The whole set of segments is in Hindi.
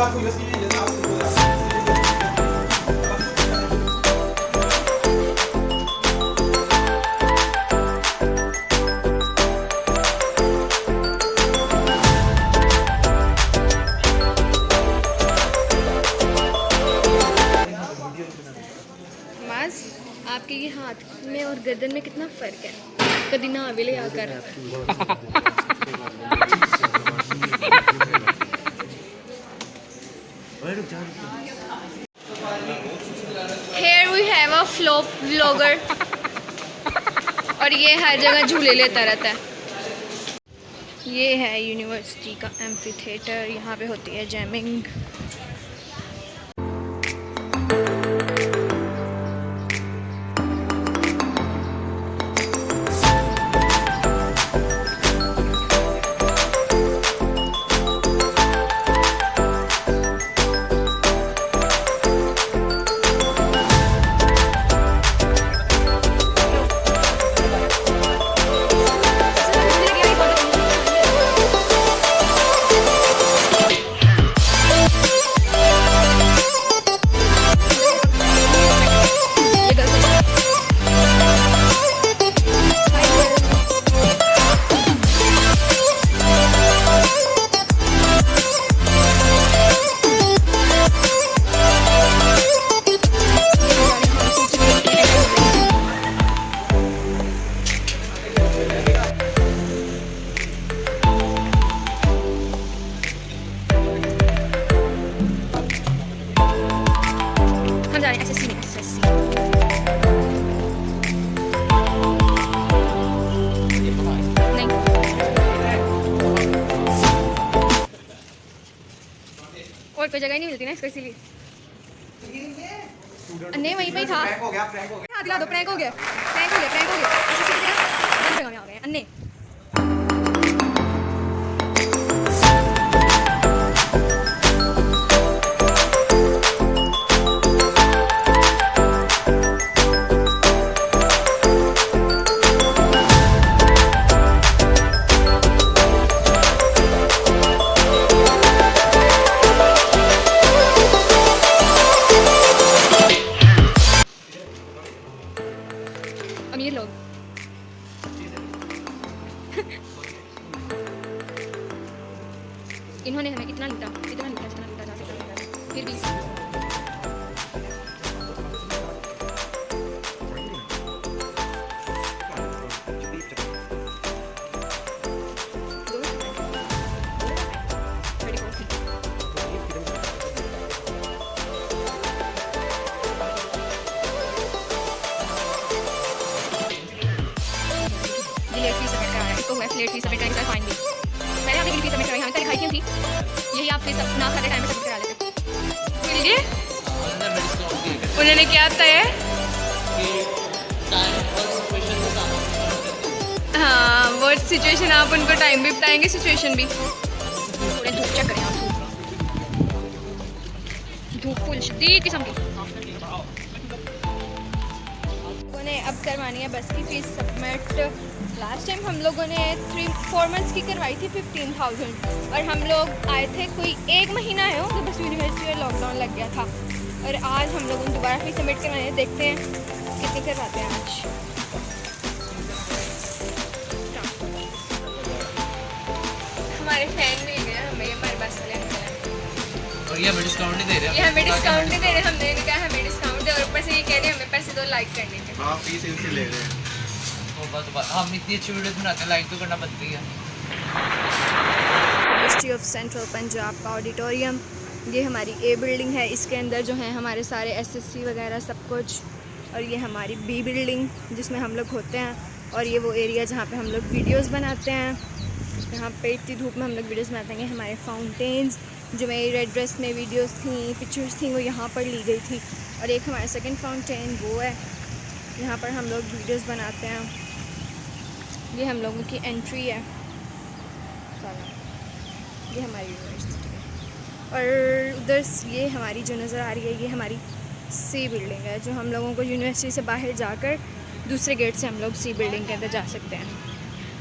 आपके ये हाथ में और गर्दन में कितना फ़र्क है, कभी ना अवेले आकर Here we have a flop vlogger और ये हर जगह झूले लेता रहता है। ये है यूनिवर्सिटी का एम्फी थिएटर, यहाँ पे होती है जैमिंग। और कोई जगह नहीं मिलती ना इसको, इसीलिए नहीं वहीं पे ही था। प्रैंक हो गया, प्रैंक हो गया, दिला दो, प्रैंक हो गया, प्रैंक हो गया, प्रैंक हो गया। ऐसे जगह में आ गए अन्ने। अमीर लोग इन्होंने हमें इतना लूटा, इतना लूटा, इतना लूटा जा सकता, फिर भी लेट फीस सबमिट करेंगे, फाइन भी मैंने आपने फीस सबमिट कराई, हमें लिखाई क्यों थी? यही आप फीस ना खाते टाइम में सबमिट करा लेते। बोलिए उन्होंने क्या तय है? हाँ वो सिचुएशन आप उनको टाइम भी बताएंगे, सिचुएशन भी। थोड़े धूप चेक करें आप, धूप फुल शदीद किस्म की। उन्हें अब करवानी है बस की फीस सबमिट। लास्ट टाइम हम लोगों ने 3-4 मंथ्स की करवाई थी 15,000 और हम लोग आए थे कोई 1 महीना है तो बस यूनिवर्सिटी में लॉकडाउन लग गया था। और आज हम लोगों ने दोबारा फीस सबमिट करवाने, देखते हैं कितनी करवाते हैं आज। हमारे फैन मिल गए हमें, हमारे पास और ये हमें डिस्काउंट नहीं दे रहे, ये हमें डिस्काउंट नहीं दे रहे। हमने कहा हमें डिस्काउंट दे और ऊपर से ये कह रहे हैं हमें पैसे दो लाइक करने के। हाँ फीस इनसे ले रहे हैं। हम इतनी अच्छी वीडियो बनाते हैं, लाइक तो करना बनती है। यूनिवर्सिटी ऑफ सेंट्रल पंजाब का ऑडिटोरियम, ये हमारी ए बिल्डिंग है, इसके अंदर जो है हमारे सारे एसएससी वगैरह सब कुछ। और ये हमारी बी बिल्डिंग जिसमें हम लोग होते हैं और ये वो एरिया जहाँ पे हम लोग वीडियोस बनाते हैं। यहाँ पे इतनी धूप में हम लोग वीडियोस बनाते हैं। हमारे फाउंटेन्स जो मेरी रेड ड्रेस में वीडियोस थी, पिक्चर्स थी, वो यहाँ पर ली गई थी। और एक हमारा सेकंड फाउंटेन वो है, यहाँ पर हम लोग वीडियोस बनाते हैं। ये हम लोगों की एंट्री है, ये हमारी यूनिवर्सिटी है। और उधर ये हमारी जो नज़र आ रही है ये हमारी सी बिल्डिंग है, जो हम लोगों को यूनिवर्सिटी से बाहर जाकर दूसरे गेट से हम लोग सी बिल्डिंग के अंदर जा सकते हैं।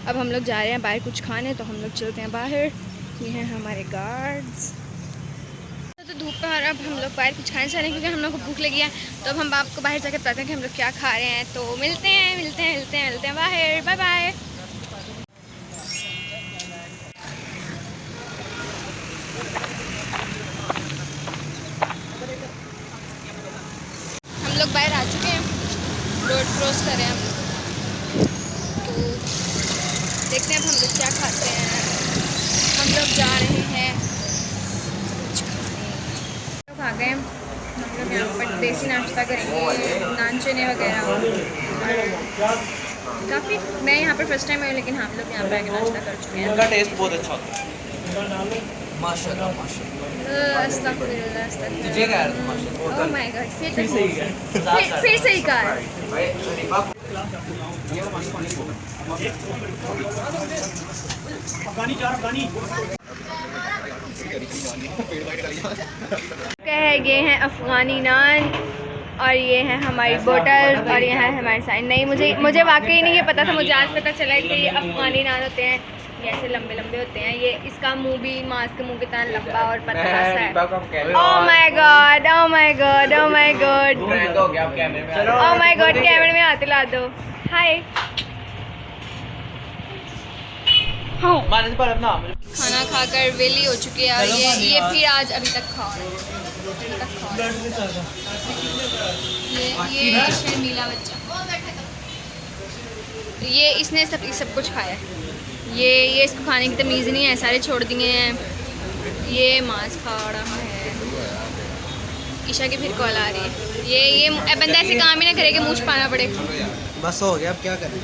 अब हम लोग जा रहे हैं बाहर कुछ खाने, तो हम लोग चलते हैं बाहर। ये हैं हमारे गार्ड्स। धूप पे और अब हम लोग बाहर कुछ खाने चले क्योंकि हम लोग को भूख लगी है। तो अब हम आपको बाहर जाकर बताते हैं कि हम लोग क्या खा रहे हैं। तो मिलते हैं बाहर। Bye bye. हम लोग बाहर आ चुके हैं, रोड क्रॉस कर रहे हैं हम लोग। तो देखते हैं अब हम लोग क्या खाते हैं। हम लोग जा रहे हैं कुछ खाने। लोग आ गए, हम लोग यहाँ पर देसी नाश्ता करेंगे, नान चने वगैरह। और काफ़ी मैं यहाँ पर फर्स्ट टाइम आई लेकिन हम लोग यहाँ पर आके नाश्ता कर चुके हैं। इनका टेस्ट बहुत अच्छा होता है माशाल्लाह माशाल्लाह। अस्तगफिरुल्लाह। तुझे क्या है माशाल्लाह। ओह माय गॉड, फिर सही कहा। ये हैं अफ़गानी नान और ये है हमारी बोतल और ये है हमारे साइन। नहीं, मुझे वाकई नहीं ये पता था, मुझे आज पता चला कि ये अफ़गानी नान होते हैं। ये ऐसे लंबे लंबे होते हैं। ये इसका मुंह भी मास्क के मुंह की तरह लंबा और पतला सा है। ओह my God, oh my God, oh my God, oh my God. कैमरे में हाथ ला दो। हाय। खाना खाकर वेली हो चुकी है और ये फिर आज अभी तक खा रहे हैं। ये शर्मीला बच्चा, ये इसने सब कुछ खाया है। ये इसको खाने की तमीज़ नहीं है, सारे छोड़ दिए हैं। ये मांस खा रहा है। ईशा की फिर कॉल आ रही है। ये बंदा ऐसे काम ही ना करे कि मुँह छुपाना पड़े। बस हो गया, अब क्या करें।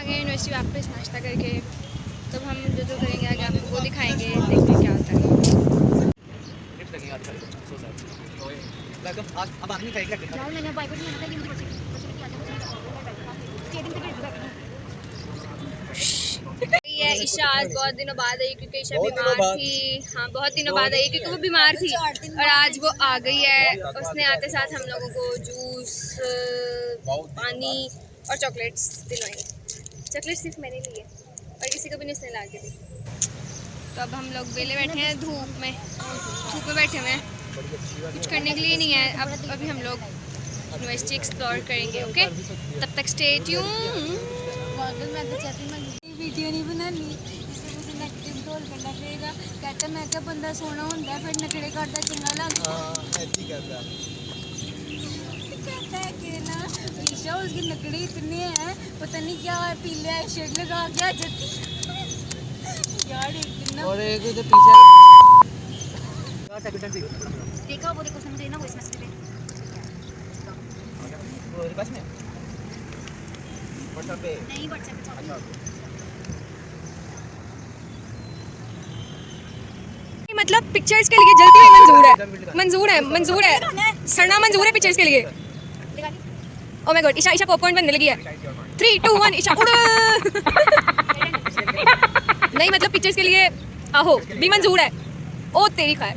यूनिवर्सिटी वापस नाश्ता करके तब हम जो करेंगे आगे आपको वो दिखाएंगे। देखते हैं क्या होता है। ये ईशा आज बहुत दिनों बाद आई क्योंकि ईशा बीमार थी। हाँ, बहुत दिनों बाद आई क्योंकि वो बीमार थी और आज वो आ गई है। उसने आते साथ हम लोगों को जूस, पानी और चॉकलेट्स दिलवाई। चॉकलेट सिर्फ मैंने ली है और किसी को भी नहीं उसने ला के दी। तो अब हम लोग वेले बैठे हैं धूप में बैठे हुए हैं, कुछ करने के लिए नहीं है। अब अभी हम लोग यूनिवर्सिटी एक्सप्लोर करेंगे। ओके, तब तक स्टे ट्यून। वीडियो नहीं बनानी, इससे मुझे नेगेटिव रोल करना पड़ेगा। कहता मैं क्या बंदा सोना होता है, फिर नखरे करता चंगा लगता है कि ना ईशा उसके नखरे इतने हैं, पता नहीं क्या पीले आई शेड लगा के आ जाती यार। एक दिन ना और एक तो पीछे देखा वो, देखो समझे ना वो इसमें से बस में व्हाट्सएप पे नहीं व्हाट्सएप पे। मतलब पिक्चर्स के लिए जल्दी है, मंजूर है सरना मंजूर है पिक्चर्स के लिए। Oh my god, Isha popcorn बनने लगी है। 3 2 1 ईशा उड़। नहीं मतलब पिक्चर्स के लिए आहो भी मंजूर है। ओ तेरी खैर।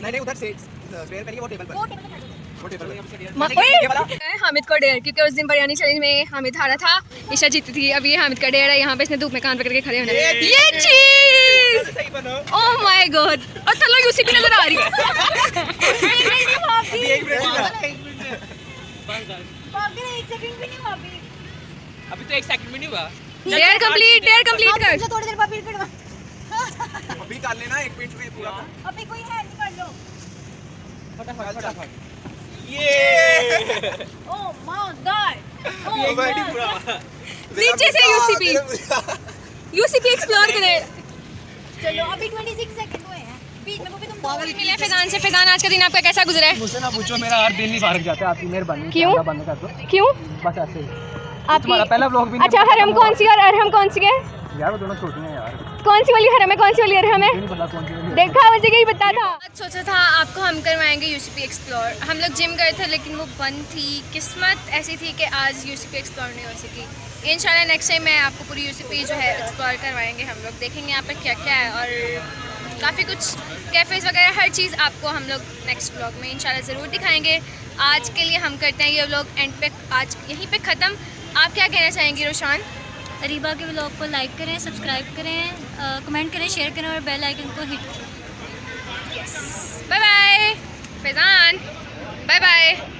नहीं उधर से स्क्वायर करिए, वो टेबल पर। हामिद को डेयर, क्योंकि उस दिन बिरयानी चैलेंज में हामिद हारा था, ईशा जीती थी। अब ये हामिद का डेयर है, यहाँ पे इसने धूप में कान पकड़ के खड़े होना है। ये चीज ओह माय गॉड, और थल्लो यूसी भी नजर आ रही है। अभी तो 1 सेकंड भी नहीं हुआ। डेयर कंप्लीट कर। थोड़ी देर बाद फिर करवा अभी कर लेना 1 मिनट में पूरा। अभी कोई है नहीं कर लो फटाफट। ये ओह माय गॉड, नीचे से यूसीपी एक्सप्लोर करें। चलो अभी 26 सेकंड हुए हैं, बीच में वो भी तुम पागल मिले फैजान से। फैजान, आज का दिन आपका कैसा गुजरा है? मुझसे ना पूछो, मेरा हर दिन नहीं फारग जाता है। आपकी मेहरबानी, क्यों? बंद कर दो क्यों? बस ऐसे ही। आपकी तुम्हारा पहला व्लॉग भी अच्छा, हरम कौन सी और अरहम कौन सी है? यार वो दोनों छोटी हैं यार। कौन सी वाली हरम है, कौन सी वाली हरम है? नहीं पता कौन सी वाली। देखा, मुझे यही पता था। सोचा था आपको हम करवाएंगे यूसीपी एक्सप्लोर। हम लोग जिम गए थे लेकिन वो बंद थी। किस्मत ऐसी थी कि आज यूसीपी एक्सप्लोर नहीं हो सकी। इंशाल्लाह नेक्स्ट टाइम मैं आपको पूरी यूसीपी जो है एक्सप्लोर करवाएंगे। हम लोग देखेंगे यहाँ पर क्या क्या है और काफ़ी कुछ कैफ़ेज़ वगैरह, हर चीज़ आपको हम लोग नेक्स्ट व्लॉग में इंशाल्लाह ज़रूर दिखाएंगे। आज के लिए हम करते हैं ये व्लॉग एंड पे, आज यहीं पे ख़त्म। आप क्या कहना चाहेंगी रोशान? अरीबा के व्लॉग को लाइक करें, सब्सक्राइब करें, कमेंट करें, शेयर करें और बेल आइकन को हिट करें। Yes, bye bye Faizan, bye bye.